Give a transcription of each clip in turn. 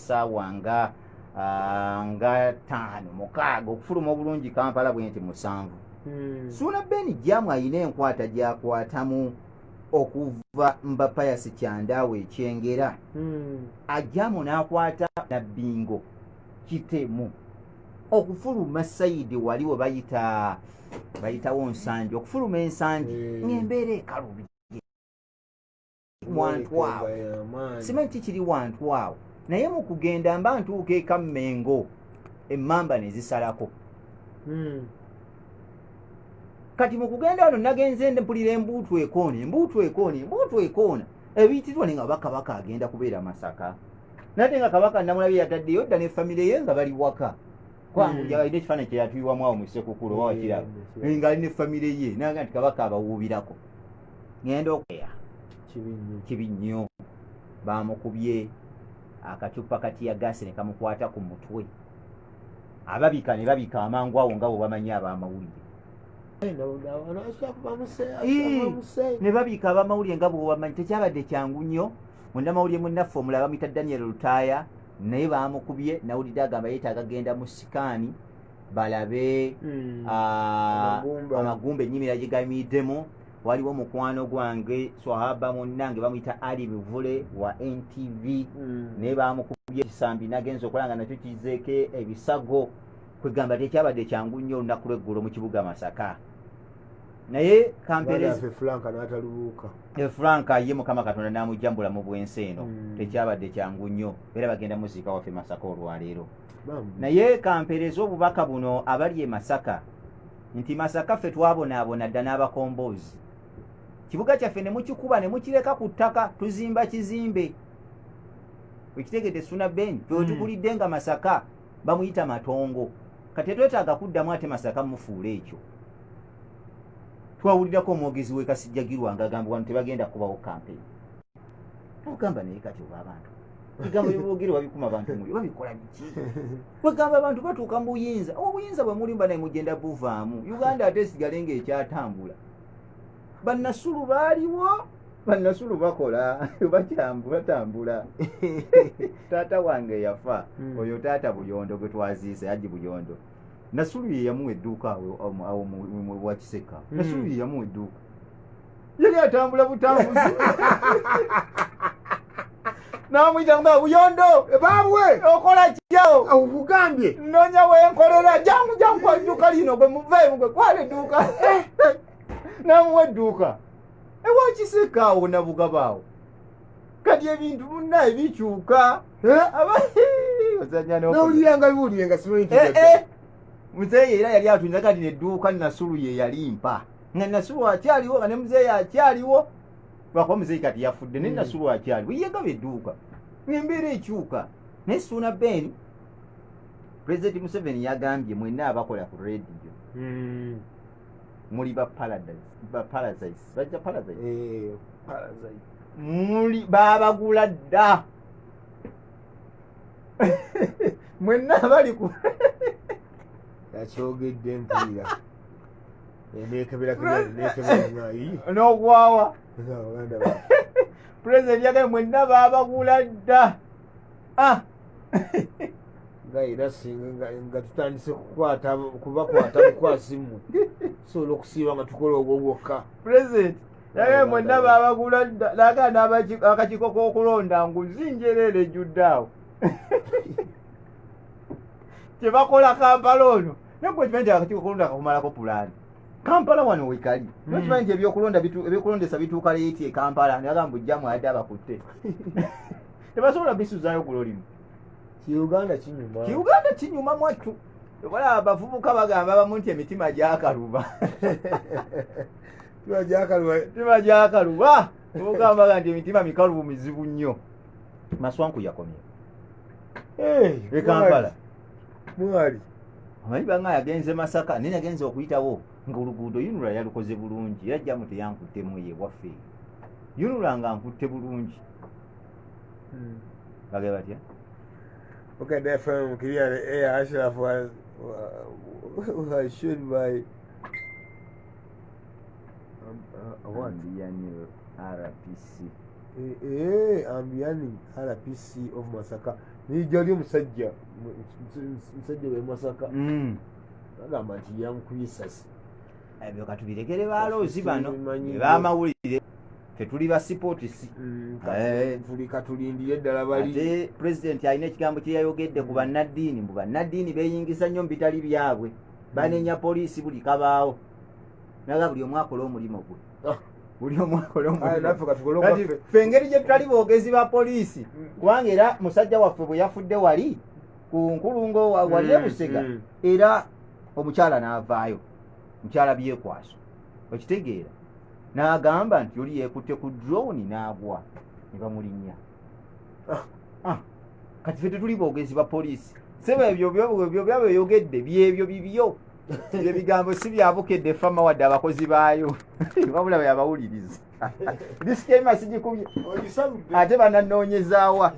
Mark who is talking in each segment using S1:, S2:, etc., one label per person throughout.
S1: essaawa nga 5-6 okufuluma obulungi Kampala bwenti 7. Ssuuna Ben Jammeh alina enkwata gyakwatamu okuva Mbapayasi Kyandaawe Ekyengera ajjamu n'akwata Nabbingo Kitemu okufuluma Saidi wali we bayitawo Nsanje okufuluma Ensanje ng'embeera ekalubi wantu awo simanyi kiri wantu awo naye mu kugenda mba ntuuka eka Mmengo emmamba ne zisalako kati mu kugenda wano nagenze mpulira embuutu ekoona ebiyitiddwa ne nga Kabaka agenda kubeera Masaka nate nga Kabaka namulabye yataddeyo dda ne famire ye nga bali waka kwangu alina ekifaananyi kye yatuyibwamu awo mu Ssekukkulu oba wakiraba nga ali ne famire ye naga nti Kabaka abawuubirako ngenda okuya kibi nnyo bamukubye akacupa katiya gaasi ne kamukwata ku mutwe ababika ne babika amangu awo nga bwe bamanyi ab'amawulire ne babika ab'amawulire nga bwe bamanyi tekyabadde kyangu nnyo munnamawulire munnaffe omulala bamuyita Daniel Lutaaya naye bamukubye nawulidde agamba yeetaaga genda mu sikaani balabe amagumba ennyimira gye gayimiddemu. Waliwo mukwano gwange swahaba munnange bamuyita Ali Bivule wa NTV naye bamukubye ekisambi nagenza okulanga nakyo kizeeko ebisago kwegamba tekyabadde kyangu nnyo olunaku lw'eggulo mu kibuga Masaka naye kampereza Franka ye Mukama Katonda n'amujjambula mu bwensi eno tekyabadde kyangu nnyo era bagenda muziika waffe Masaka olwaleero naye kampereza obubaka buno abali e Masaka nti Masaka ffe twabonaabona dda n'abakomboozi kibuga kyaffe ne mukikuba ne mukireka ku ttaka tuzimba kizimbe wekitegedde Ssuuna Ben twetukulidde nga Masaka bamuyita matongo kati twetaaga kuddamu ate Masaka mufuula ekyo twawulirako omwogezi we Kasijjagirwa ng'agamba wano tebagenda kubawo kampeni ogamba naye kati oba abantu bigambo by'oboogere wabikuma abantu muli babikola biki wegamba abantu batuuka mu buyinza obuyinza bwe mulimba naye mugenda buvaamu Uganda ate esigale ng'ekyatambula bannasulu baaliwo bannasulu bakola batambula taata wange yafa oyo taata Buyondo gwe twaziise Haji Buyondo Nasulu ye yamuwa edduuka awo wa Kiseka Nasulu ye yamuwa edduuka yali atambula butambuzi namwita nga Buyondo baabwe okola kyawo
S2: awugambye
S1: nonya wenkolera jangu kwa edduuka lino gwe muveemu gwe kwala edduuka namuwa edduuka ewa Kiseka awo nabugabaawo kati ebintu munnaye bikyuka
S2: nawuliranga biwulire nga simanyi
S1: muzeeyi era yali atunda kati nedduuka Nasulu ye yalimpa nga Nasulu akyaliwo nga ne muzeeyi akyaliwo lwakuba muzeeyi kati yafudde ne Nasulu akyaliwo yegaba edduuka ng'embeera ekyuka naye Ssuuna Ben Pulezidenti Museveni yagambye mwenna abakola ku rediyo muli ba Paradise bajja Paradise muli babagula dda mwenna abali ku
S2: yakyogedde mpulira nekebera
S1: n'ogwawa Pulezidenti yagambye mwenna babagula dda
S2: nga era singa nga tutandise kubakwata mukwasimu tusobola okusiiba nga tukola obwo bwokka
S1: Pulezidenti yagambye mwenna babagula dda naganda akakiiko k'okulonda nguzinjereera ejjudde awo kyebakola Kampala ono nagwe kimanyi nti akakiiko k'okulonda kakumalako pulaani Kampala wano wekali nokimanyi nti ebyokulondesa bituuka leeti e Kampala nagamba Jammeh adde abakutte tebasobola bisuzaayo gulo limu
S2: Kiuganda
S1: kinyuma mwattu wala abavubuka bagamba bamu nti emitima gyakaluba emitima gyakaluba ogamba nti emitima mikalubu mizibu nnyo Maswanku yakomye e Kampala
S2: mwali
S1: amanyi banga yagenze Masaka naye yagenze okuyitawo nga oluguudo Yunula yalukoze bulungi era Jammeh teyankuttemu ye waffe Yunula nga nkutte bulungi bagamba batya
S2: Okay, that film, Ashraf was shoot by
S1: RPC
S2: Ambiani RPC of Masaka nijali musajja we Masaka agamba nti yankuyisasi
S1: ebyo katubirekere baloozi bano bamawulire tetuli ba sipootisi
S2: tuli katulindire eddala bali
S1: ate pulezidenti alina ekigambo kye yayogedde ku bannaddiini mbu bannaddiini beeyingisa nnyo mu bitali byabwe banenya poliisi buli kabaawo naga buli omu akola omulimu gwe buli omu akola omulimu kati ffe engeri gye tutali boogezi ba poliisi kubanga era musajja waffe bwe yafudde wali ku nkulungo wali ebusega era omukyala n'avaayo mukyala byekwaso okitegeera n'agamba nti oli yeekutte ku drone n'agwa ne bamulinnya kati ffe tetuli boogezi ba poliisi seba ebyo byaba oyogedde byebyo bibyo ebigambo si byabukedde fama wadde abakozi baayo wabula bwe yabawuliriza disikaima sigikubye ate bananoonyezaawa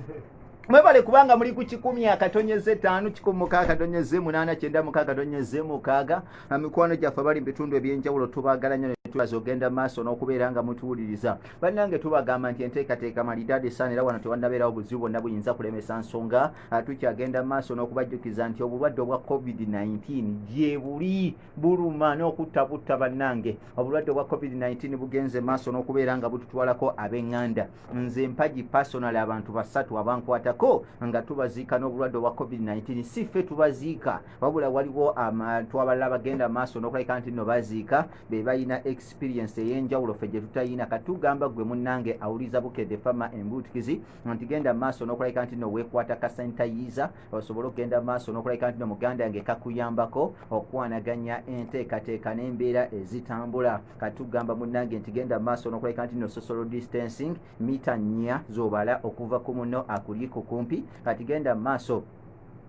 S1: mwebale kubanga muli ku 10-5-9-8-6 mikwano gyaffe bali mu bitundu ebyenjawulo tubaagala nnyo tubaza ogenda maaso n'okubeera nga mutuwuliriza bannange tubagamba nti enteekateeka malidaadi esaana era wano tewannabeerawo buzibu bwonna buyinza kulemesa nsonga tukyagenda maaso n'okubajjukiza nti obulwadde obwa covid-19 gye buli buluma n'okuttabutta bannange obulwadde obwa covid-19 bugenze maaso n'okubeera nga bututwalako ab'eŋŋanda nze mpagi personal abantu 3 abankwatako nga tubaziika n'obulwadde obwa covid-19 si ffe tubaziika wabula waliwo abantu abalala bagenda maaso n'okulabika nti nno baziika be balina experience ey'enjawulo ffe gye tutayina katugamba gwe munnange awuliza bukedde fama embuutikizi nti genda maaso n'okulabika nti nno weekwata kasanitayiza osobole okugenda maaso n'okulabika nti nno muganda yange kakuyambako okwanaganya enteekateeka n'embeera ezitambula katugamba munnange nti genda maaso n'okulabika nti nno social distancing mita 4 zobala okuva ku muno akuli ku kumpi kati genda maaso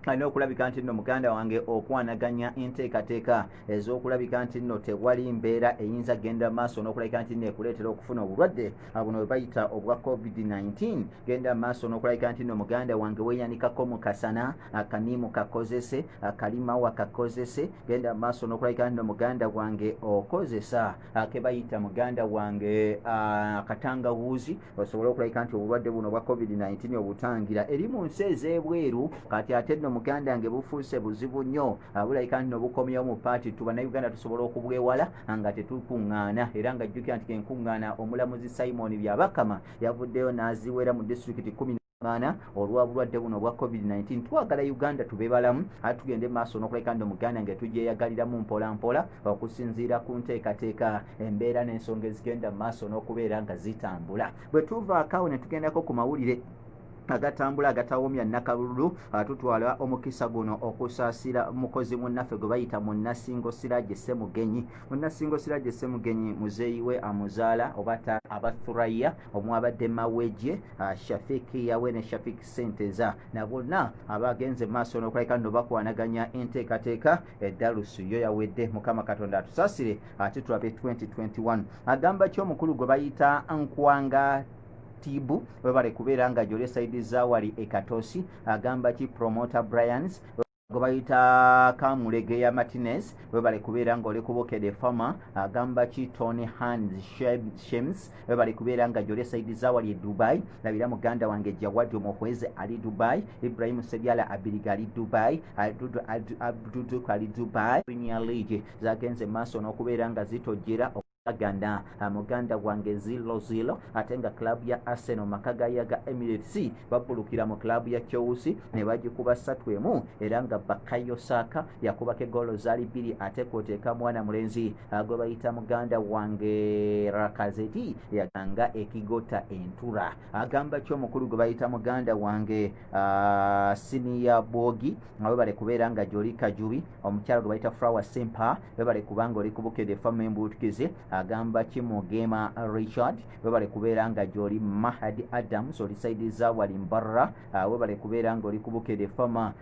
S1: n'okulabika nti nno muganda wange okwanaganya enteekateeka ez'okulabika nti nno tewali mbeera eyinza genda maaso n'okulabika nti nno ekuleetera okufuna obulwadde buno bwe bayita obwa covid-19 genda maaso n'okulabika nti nno muganda wange weeyanikako mu kasana akaniimu kakozese akalimawa kakozese genda maaso n'okulabika nti nno muganda wange okozesa ke bayita muganda wange akatangawuuzi osobole okulabika nti obulwadde buno obwa covid-19 obutangira eri mu nsi ez'ebweru kati ate nno muganda yange bufuuse buzibu nnyo bulabika nti nobukomyewo mu paati tu bannayuganda tusobola okubwewala nga tetukuŋŋaana era nga jjukira nti kenkuŋŋaana omulamuzi Simon Byabakama yavuddeyo n'aziwera mu disitulikiti 10 olwa bulwadde buno obwa covid-19 twagala uganda tube balamu ate tugende maaso n'okulabika nti omuganda yange tugyeyagaliramu mpolampola okusinziira ku nteekateeka embeera n'ensonga ezigenda mu maaso n'okubeera nga zitambula bwe tuvaakaawo ne tugendako ku mawulire agatambula agatawomya nakalulu tutwala omukisa guno okusaasira mukozi munnaffe gwe bayita Munnasingo Sirage Ssemugenyi Munnasingo Sirage Ssemugenyi muzeeyi we amuzaala obata abathuraya omwabadde maweje Shafiki yawe ne Shafiki Senteza na bonna abagenze maaso n'okulabika nno bakwanaganya enteekateeka eddalusu yo yawedde mukama katonda atusaasire ate tulabe 2021 agamba ky'omukulu gwe bayita Nkwanga Tibu webale kubeera nga jole saidi zawali ekatosi agamba ki promoter Bryans gwe bayita Kamulegeya Martinez webale kubeera nga oli kubokede fama agamba ki Tony Hans Shems webale kubeera nga jole saidi zawali Dubai labira muganda wange Jawadi Omuhweze ali Dubai Ibrahim Sediala Abiliga ali Dubai Abdudu ali Dubai Premier League zagenze maaso n'okubeera nga zitojera aganda muganda wange 0-0 ate nga klabu ya Arsenal makagaya ga Emirates babulukira mu klabu ya Chelsea ne bagikuba 3-1 era nga Bakayo Saka yakubako egolo zali 2 ate kwoteeka mwana mulenzi gwe bayita muganda wange Rakazeti yaganga ekigota entura agamba ky'omukulu gwe bayita muganda wange Senior Bogi nawe bale kubeera nga Joli Kajubi omukyala gwe bayita Flower Sempa bale kubanga oli kubukede famu embutukize agamba Kimugema Richard webale kubeera nga gyoli Mahadi Adams oli saidi za wali Mbarra webale kubeera nga oli kubukede fama